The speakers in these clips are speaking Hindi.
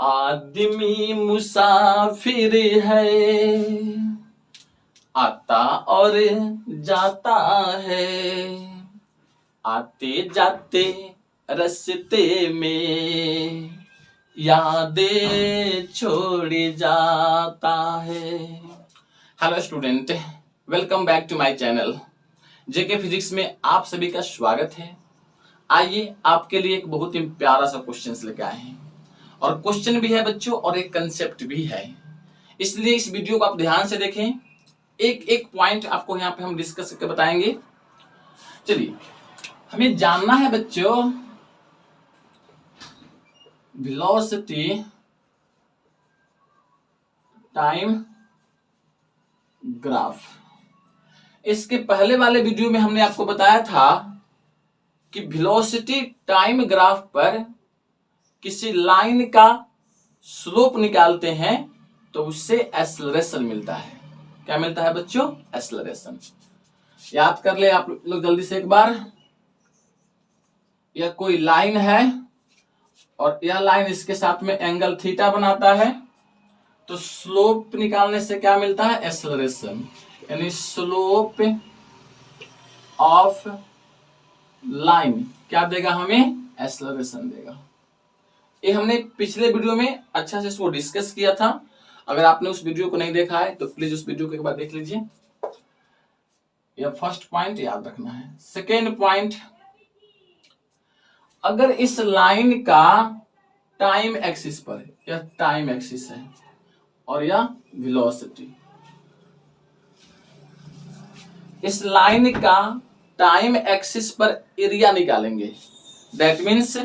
आदमी मुसाफिर है, आता और जाता है, आते जाते रास्ते में यादें छोड़ जाता है। Hello student, welcome back to my channel. JK physics में आप सभी का स्वागत है। आइए आपके लिए एक बहुत ही प्यारा सा क्वेश्चन लेके आए हैं, और क्वेश्चन भी है बच्चों और एक कंसेप्ट भी है, इसलिए इस वीडियो को आप ध्यान से देखें। एक एक पॉइंट आपको यहाँ पे हम डिस्कस करके बताएंगे। चलिए, हमें जानना है बच्चों वेलोसिटी टाइम ग्राफ। इसके पहले वाले वीडियो में हमने आपको बताया था कि वेलोसिटी टाइम ग्राफ पर किसी लाइन का स्लोप निकालते हैं तो उससे एक्सेलरेशन मिलता है। क्या मिलता है बच्चों? एक्सेलरेशन। याद कर ले आप लोग जल्दी से एक बार। यह कोई लाइन है और यह लाइन इसके साथ में एंगल थीटा बनाता है, तो स्लोप निकालने से क्या मिलता है? एक्सेलरेशन। यानी स्लोप ऑफ लाइन क्या देगा हमें? एक्सेलरेशन देगा। ये हमने पिछले वीडियो में अच्छा से इसको डिस्कस किया था। अगर आपने उस वीडियो को नहीं देखा है तो प्लीज उस वीडियो को एक बार देख लीजिए। यह फर्स्ट पॉइंट याद रखना है। सेकेंड पॉइंट, अगर इस लाइन का टाइम एक्सिस पर, यह टाइम एक्सिस है और यह वेलोसिटी, इस लाइन का टाइम एक्सिस पर एरिया निकालेंगे। That means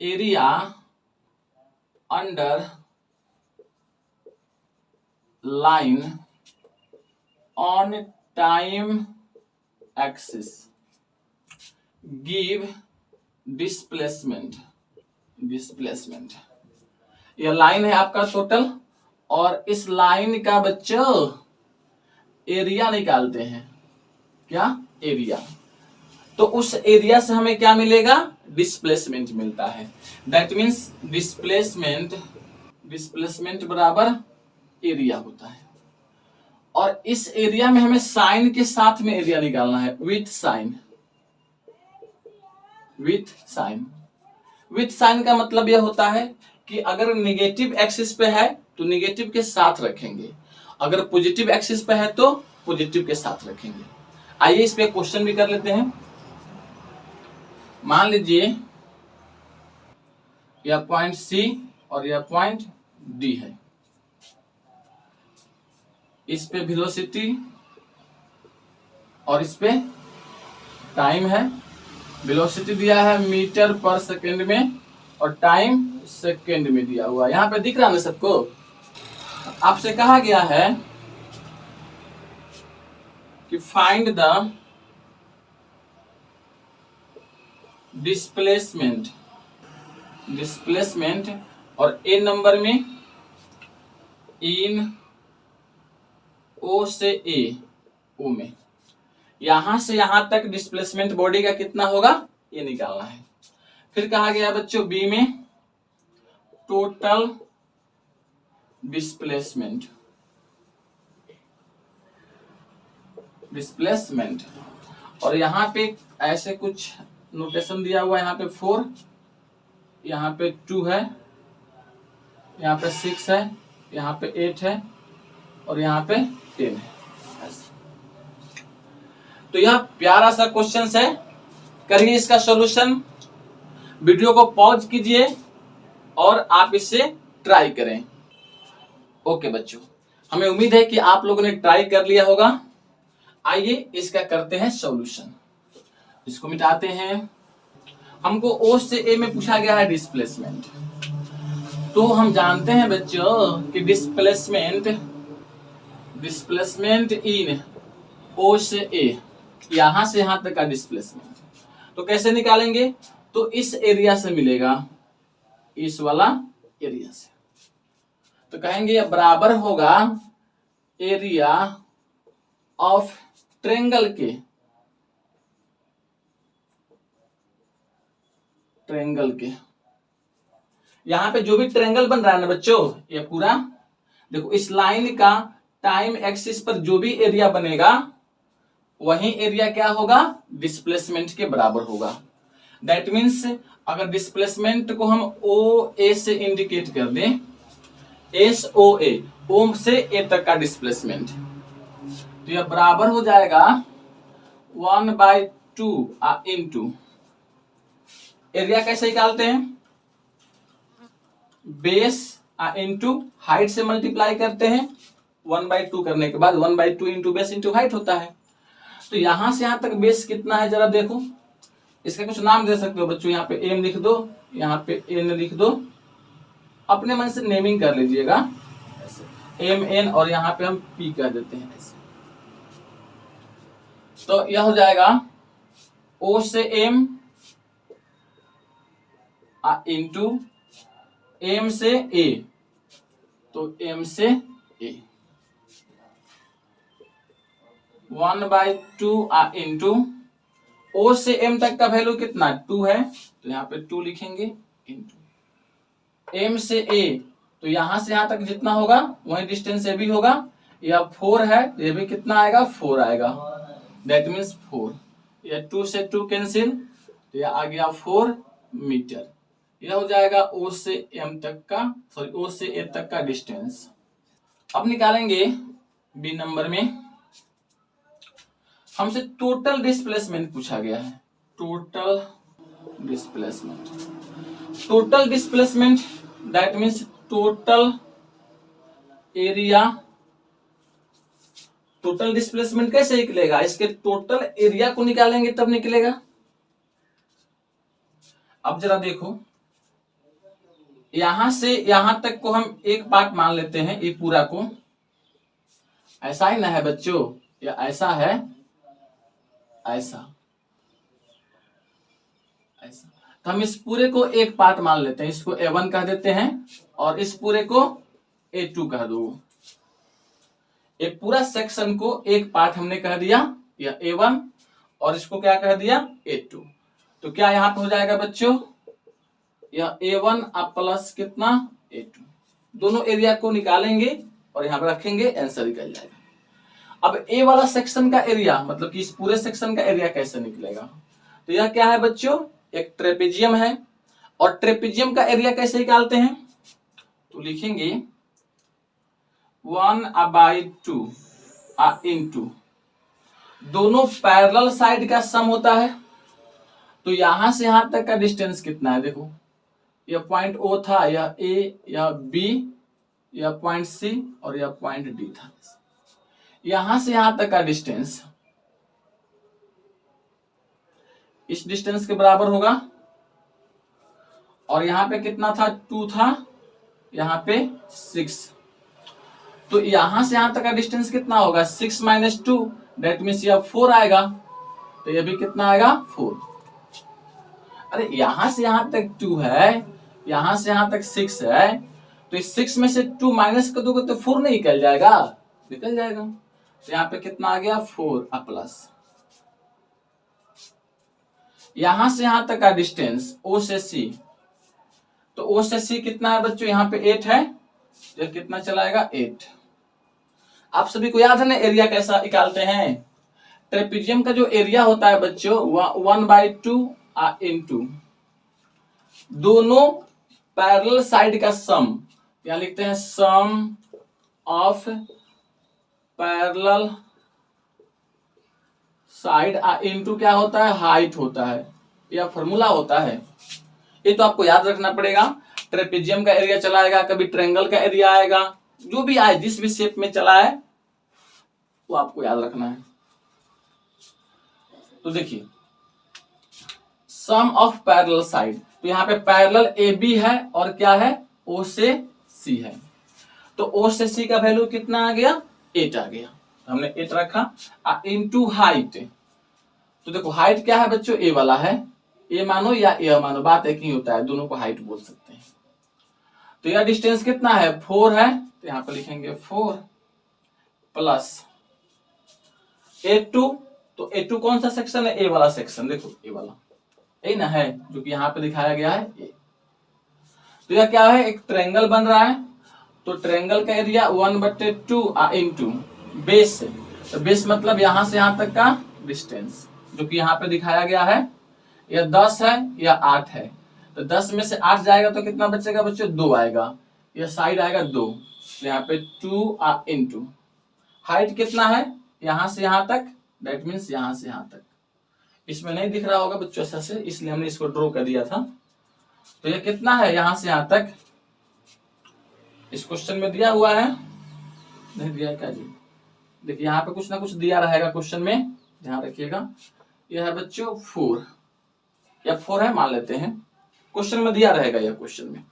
area under line on time axis give displacement. यह लाइन है आपका टोटल, और इस लाइन का बच्चों एरिया निकालते हैं। क्या? एरिया। तो उस एरिया से हमें क्या मिलेगा? डिस्प्लेसमेंट मिलता है। दैट मीन्स डिस्प्लेसमेंट बराबर एरिया होता है। और इस एरिया में हमें साइन के साथ में एरिया निकालना है, विथ साइन। विथ साइन का मतलब यह होता है कि अगर निगेटिव एक्सिस पे है तो निगेटिव के साथ रखेंगे, अगर पॉजिटिव एक्सिस पे है तो पॉजिटिव के साथ रखेंगे। आइए इस पे क्वेश्चन भी कर लेते हैं। मान लीजिए यह पॉइंट सी और यह पॉइंट डी है। इस पे वेलोसिटी और इस पे टाइम है। वेलोसिटी दिया है मीटर पर सेकेंड में और टाइम सेकेंड में दिया हुआ। यहां पे दिख रहा है ना सबको? आपसे कहा गया है कि फाइंड द डिस्प्लेसमेंट और ए नंबर में इन ओ से ए, ओ में यहां से यहां तक डिस्प्लेसमेंट बॉडी का कितना होगा ये निकालना है। फिर कहा गया बच्चों बी में टोटल डिस्प्लेसमेंट और यहां पे ऐसे कुछ नोटेशन दिया हुआ है। यहाँ पे 4, यहाँ पे 2 है, यहाँ पे 6 है, यहाँ पे 8 है और यहाँ पे 10 है। तो यह प्यारा सा क्वेश्चन है। करिए इसका सॉल्यूशन। वीडियो को पॉज कीजिए और आप इसे ट्राई करें। ओके बच्चों, हमें उम्मीद है कि आप लोगों ने ट्राई कर लिया होगा। आइए इसका करते हैं सॉल्यूशन। इसको मिटाते हैं। हमको ओ से ए में पूछा गया है डिस्प्लेसमेंट, तो हम जानते हैं बच्चों कि डिस्प्लेसमेंट इन ओ से ए, यहां से यहां तक का डिस्प्लेसमेंट तो कैसे निकालेंगे? तो इस एरिया से मिलेगा, इस वाला एरिया से। तो कहेंगे बराबर होगा एरिया ऑफ ट्रेंगल के यहाँ पे जो भी ट्रायंगल बन रहा है ना बच्चों, ये पूरा देखो, इस लाइन का टाइम एक्सिस पर जो भी एरिया बनेगा वही एरिया क्या होगा, डिस्प्लेसमेंट के बराबर होगा। दैट मीन्स अगर डिस्प्लेसमेंट को हम ओ ए से इंडिकेट कर दें, एस ओ ए, ओम से ए तक का डिस्प्लेसमेंट, तो यह बराबर हो जाएगा 1/2 इंटू, एरिया कैसे निकालते हैं, बेस इंटू हाइट से मल्टीप्लाई करते हैं, 1/2 करने के बाद 1/2 इंटू बेस इंटू हाइट होता है। तो यहां से यहां तक बेस कितना है जरा देखो, इसका कुछ नाम दे सकते हो बच्चों, यहाँ पे एम लिख दो, यहाँ पे एन लिख दो, अपने मन से नेमिंग कर लीजिएगा, एम एन, और यहाँ पे हम पी कह देते हैं ऐसे। तो यह हो जाएगा ओ से एम इंटू एम से ए, तो एम से ए 1/2 इंटू ओ से एम तक का वैल्यू कितना 2 है, तो यहाँ पे 2 लिखेंगे, इंटू एम से ए, तो यहां से यहां तक जितना होगा वही डिस्टेंस ये भी होगा, यह 4 है, ये भी कितना आएगा 4 आएगा, दैट मीन्स 4, यह 2 से 2 कैंसिल, तो यह आ गया 4 मीटर। यह हो जाएगा ओ से एम तक का, सॉरी ओ से ए तक का डिस्टेंस। अब निकालेंगे बी नंबर में, हमसे टोटल डिस्प्लेसमेंट पूछा गया है, total displacement, total displacement that means total area, total displacement कैसे निकलेगा, इसके टोटल एरिया को निकालेंगे तब निकलेगा। अब जरा देखो, यहां से यहां तक को हम एक पार्ट मान लेते हैं, ये पूरा को, ऐसा ही ना है बच्चों, या ऐसा है, ऐसा ऐसा, तो हम इस पूरे को एक पार्ट मान लेते हैं, इसको A1 कह देते हैं, और इस पूरे को A2 कह दो, एक पूरा सेक्शन को एक पार्ट हमने कह दिया या A1, और इसको क्या कह दिया A2, तो क्या यहां पे हो जाएगा बच्चों, यह A1 प्लस कितना A2, दोनों एरिया को निकालेंगे और यहां पर रखेंगे, आंसर निकल जाएगा। अब ए वाला सेक्शन का एरिया, मतलब कि इस पूरे सेक्शन का एरिया कैसे निकलेगा, तो यह क्या है बच्चों, एक ट्रेपेजियम है, और ट्रेपेजियम का एरिया कैसे निकालते हैं, तो लिखेंगे 1/2 इंटू दोनों पैरेलल साइड का सम होता है, तो यहां से यहां तक का डिस्टेंस कितना है, देखो यह पॉइंट ओ था, यह ए, यह बी, यह पॉइंट सी, और यह पॉइंट डी था, यहां से यहां तक का डिस्टेंस इस डिस्टेंस के बराबर होगा, और यहां पे कितना था 2 था, यहां पे 6, तो यहां से यहां तक का डिस्टेंस कितना होगा 6 माइनस 2, दैट मीन्स यह 4 आएगा, तो यह भी कितना आएगा 4। अरे यहां से यहां तक 2 है, यहां से यहां तक 6 है, तो इस 6 में से 2 माइनस कर दोगे तो 4 नहीं निकल जाएगा, निकल जाएगा, तो यहाँ पे कितना आ गया 4 प्लस, यहां से यहां तक का डिस्टेंस ओ से सी, तो ओ से सी कितना है बच्चों, यहाँ पे 8 है, तो कितना चलाएगा 8। आप सभी को याद है ना एरिया कैसा निकालते हैं, ट्रेपेजियम का जो एरिया होता है बच्चों 1/2 इंटू दोनों पैरेलल साइड का सम, क्या लिखते हैं, सम ऑफ पैरेलल साइड इंटू क्या होता है, हाइट होता है, यह फॉर्मूला होता है, ये तो आपको याद रखना पड़ेगा। ट्रेपेजियम का एरिया चलाएगा, कभी ट्रायंगल का एरिया आएगा, जो भी आए जिस भी शेप में चला है वो आपको याद रखना है। तो देखिए सम ऑफ पैरेलल साइड, तो यहाँ पे पैरेलल ए बी है और क्या है ओ से सी है, तो ओ से सी का वैल्यू कितना आ गया 8 आ गया, हमने 8 रखा इनटू हाइट, तो देखो हाइट क्या है बच्चों ए वाला है, ए मानो या ए मानो बात एक ही होता है, दोनों को हाइट बोल सकते हैं। तो यह डिस्टेंस कितना है 4 है, तो यहाँ पे लिखेंगे 4 प्लस A2, तो A2 कौन सा सेक्शन है, ए वाला सेक्शन, देखो ए वाला यही ना है जो कि यहाँ पे दिखाया गया है ए, तो यह क्या है, एक ट्रायंगल बन रहा है। तो ट्रायंगल का एरिया 1/2 इंटू बेस। तो बेस मतलब यहां से यहां तक का डिस्टेंस, जो कि यहाँ पे दिखाया गया है। यह 10 है, यह 8 है। तो 10 में से 8 जाएगा तो कितना बचेगा बच्चों, 2 आएगा। यह साइड आएगा 2, तो यहाँ पे 2 इंटू हाइट कितना है, यहां से यहां तक, दैट मीन्स यहां से यहां तक। इसमें नहीं दिख रहा होगा बच्चों ऐसा से, इसलिए हमने इसको ड्रॉ कर दिया था। तो यह कितना है, यहां से यहां तक, इस क्वेश्चन में दिया हुआ है, नहीं दिया है क्या जी, देखिए यहाँ पे कुछ ना कुछ दिया रहेगा क्वेश्चन में, ध्यान रखिएगा। यह है बच्चों 4 या 4 है मान लेते हैं, क्वेश्चन में दिया रहेगा यह क्वेश्चन में।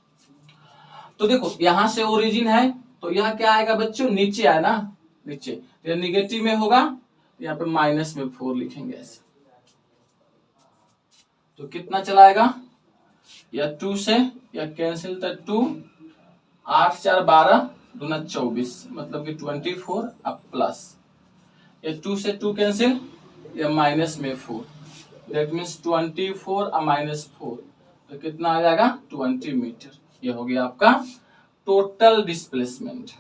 तो देखो यहां से ओरिजिन है, तो यह क्या आएगा बच्चों, नीचे आए ना, नीचे। यह निगेटिव में होगा, यहाँ पे माइनस में 4 लिखेंगे ऐसे। तो कितना चलाएगा, या 2 से या कैंसिल, तो 2 8 4 12 दूना 24, मतलब कि 24 अब प्लस, ये 2 से 2 कैंसिल, या माइनस में 4, दैट मीन्स 24 और -4, तो कितना आ जाएगा 20 मीटर। ये हो गया आपका टोटल डिस्प्लेसमेंट।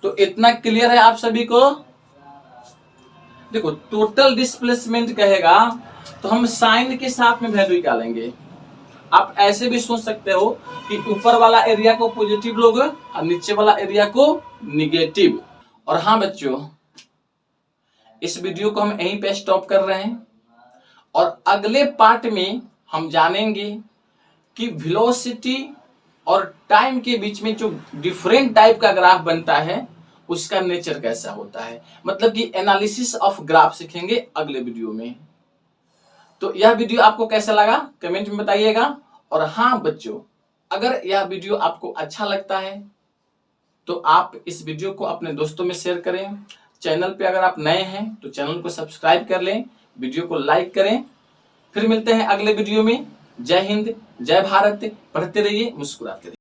तो इतना क्लियर है आप सभी को। देखो टोटल डिस्प्लेसमेंट कहेगा तो हम साइन के साथ में वैल्यू निकालेंगे। आप ऐसे भी सोच सकते हो कि ऊपर वाला एरिया को पॉजिटिव लोगे और नीचे वाला एरिया को निगेटिव। और हाँ बच्चों, इस वीडियो को हम यहीं पे स्टॉप कर रहे हैं, और अगले पार्ट में हम जानेंगे कि वेलोसिटी और टाइम के बीच में जो डिफरेंट टाइप का ग्राफ बनता है उसका नेचर कैसा होता है, मतलब कि एनालिसिस ऑफ ग्राफ सीखेंगे अगले वीडियो में। तो यह वीडियो आपको कैसा लगा कमेंट में बताइएगा। और हाँ बच्चों, अगर यह वीडियो आपको अच्छा लगता है तो आप इस वीडियो को अपने दोस्तों में शेयर करें। चैनल पे अगर आप नए हैं तो चैनल को सब्सक्राइब कर लें, वीडियो को लाइक करें। फिर मिलते हैं अगले वीडियो में। जय हिंद, जय भारत, पढ़ते रहिए, मुस्कुराते रहिए।